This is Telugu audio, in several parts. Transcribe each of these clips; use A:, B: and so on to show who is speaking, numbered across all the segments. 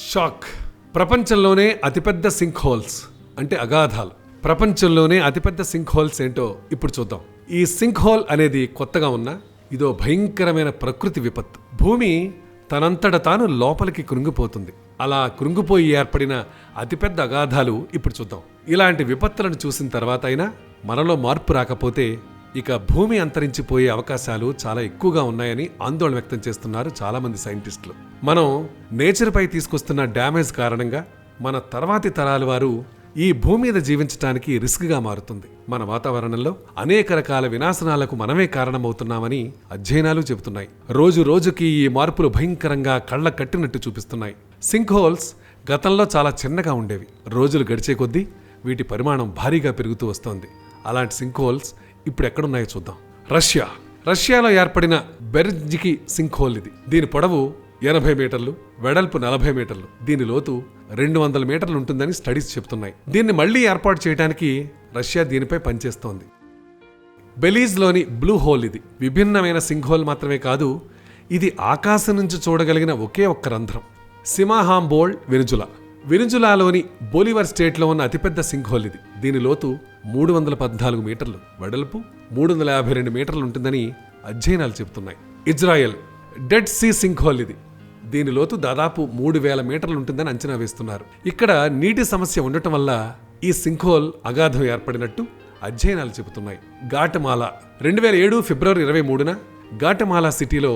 A: షాక్. ప్రపంచంలోనే అతిపెద్ద సింక్ హోల్స్ అంటే అగాధాలు. ప్రపంచంలోనే అతిపెద్ద సింక్ హోల్స్ ఏంటో ఇప్పుడు చూద్దాం. ఈ సింక్ హోల్ అనేది కొత్తగా ఉన్నా ఇదో భయంకరమైన ప్రకృతి విపత్తు. భూమి తనంతట తాను లోపలికి కృంగిపోతుంది. అలా కృంగిపోయి ఏర్పడిన అతిపెద్ద అగాధాలు ఇప్పుడు చూద్దాం. ఇలాంటి విపత్తులను చూసిన తర్వాత అయినా మనలో మార్పు రాకపోతే ఇక భూమి అంతరించిపోయే అవకాశాలు చాలా ఎక్కువగా ఉన్నాయని ఆందోళన వ్యక్తం చేస్తున్నారు చాలా మంది సైంటిస్టులు. మనం నేచర్ పై తీసుకొస్తున్న డ్యామేజ్ కారణంగా మన తర్వాతి తరాల వారు ఈ భూమి మీద జీవించడానికి రిస్క్గా మారుతుంది. మన వాతావరణంలో అనేక రకాల వినాశనాలకు మనమే కారణమవుతున్నామని అధ్యయనాలు చెబుతున్నాయి. రోజు రోజుకి ఈ మార్పులు భయంకరంగా కళ్ళ కట్టినట్టు చూపిస్తున్నాయి. సింక్ హోల్స్ గతంలో చాలా చిన్నగా ఉండేవి. రోజులు గడిచే కొద్దీ వీటి పరిమాణం భారీగా పెరుగుతూ వస్తోంది. అలాంటి సింక్ హోల్స్ ఇప్పుడు ఎక్కడున్నాయో చూద్దాం. రష్యాలో ఏర్పడిన బెర్జ్కి సింక్ హోల్ ఇది. దీని పొడవు 80 మీటర్లు, వెడల్పు 40 మీటర్లు. దీని లోతు 200 మీటర్లు ఉంటుందని స్టడీస్ చెబుతున్నాయి. దీన్ని మళ్లీ ఏర్పాటు చేయడానికి రష్యా దీనిపై పనిచేస్తోంది. బెలీజ్లోని బ్లూ హోల్ ఇది. విభిన్నమైన సింక్ హోల్ మాత్రమే కాదు, ఇది ఆకాశం నుంచి చూడగలిగిన ఒకే ఒక్క రంధ్రం. సిమాహాంబోల్డ్, వెనిజులాలోని బొలివర్ స్టేట్లో ఉన్న అతిపెద్ద సింక్ హోల్ ఇది. దీని లోతు 314 మీటర్లు, వెడల్పు 352 మీటర్లు ఉంటుందని అధ్యయనాలు చెబుతున్నాయి. Israel Dead Sea sinkhole ఇది. దీని లోతు దాదాపు 3000 మీటర్లు ఉంటుందని అంచనా వేస్తున్నారు. ఇక్కడ నీటి సమస్య ఉండటం వల్ల ఈ సింక్ హోల్ అగాధం ఏర్పడినట్టు అధ్యయనాలు చెబుతున్నాయి. గాటమాలా 2007 ఫిబ్రవరి 23న గాటమాలా సిటీలో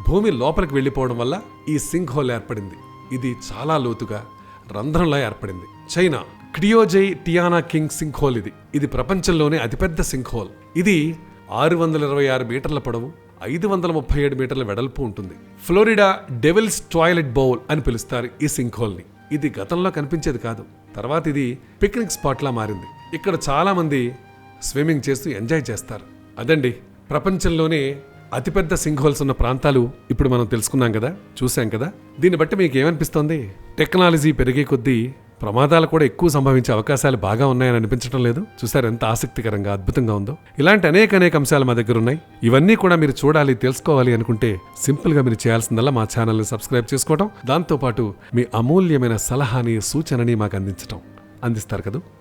A: భూమి లోపలికి వెళ్లిపోవడం వల్ల ఈ సింక్ హోల్ ఏర్పడింది. ఇది చాలా లోతుగా రంధ్రంలా ఏర్పడింది. చైనా క్రియోజై టియానా కింగ్ సింక్ హోల్ ఇది. ఇది ప్రపంచంలోనే అతిపెద్ద సింక్ హోల్. ఇది 626 మీటర్ల పొడవు, 537 మీటర్ల వెడల్పు ఉంటుంది. ఫ్లోరిడా డెవిల్స్ టాయిలెట్ బౌల్ అని పిలుస్తారు ఈ సింక్ హోల్ ని. ఇది గతంలో కనిపించేది కాదు. తర్వాత ఇది పిక్నిక్ స్పాట్ లా మారింది. ఇక్కడ చాలా మంది స్విమ్మింగ్ చేస్తూ ఎంజాయ్ చేస్తారు. అదండి ప్రపంచంలోనే అతిపెద్ద సింక్ హోల్స్ ఉన్న ప్రాంతాలు ఇప్పుడు మనం తెలుసుకున్నాం కదా, చూసాం కదా. దీన్ని బట్టి మీకు ఏమనిపిస్తోంది? టెక్నాలజీ పెరిగే కొద్దీ ప్రమాదాలు కూడా ఎక్కువ సంభవించే అవకాశాలు బాగా ఉన్నాయని అనిపించడం లేదు? చూసారు ఎంత ఆసక్తికరంగా అద్భుతంగా ఉందో. ఇలాంటి అనేక అంశాలు మా దగ్గర ఉన్నాయి. ఇవన్నీ కూడా మీరు చూడాలి, తెలుసుకోవాలి అనుకుంటే సింపుల్ గా మీరు చేయాల్సిందల్లా మా ఛానల్ని సబ్స్క్రైబ్ చేసుకోవడం, దాంతోపాటు మీ అమూల్యమైన సలహాని, సూచనని మాకు అందిస్తారు కదా.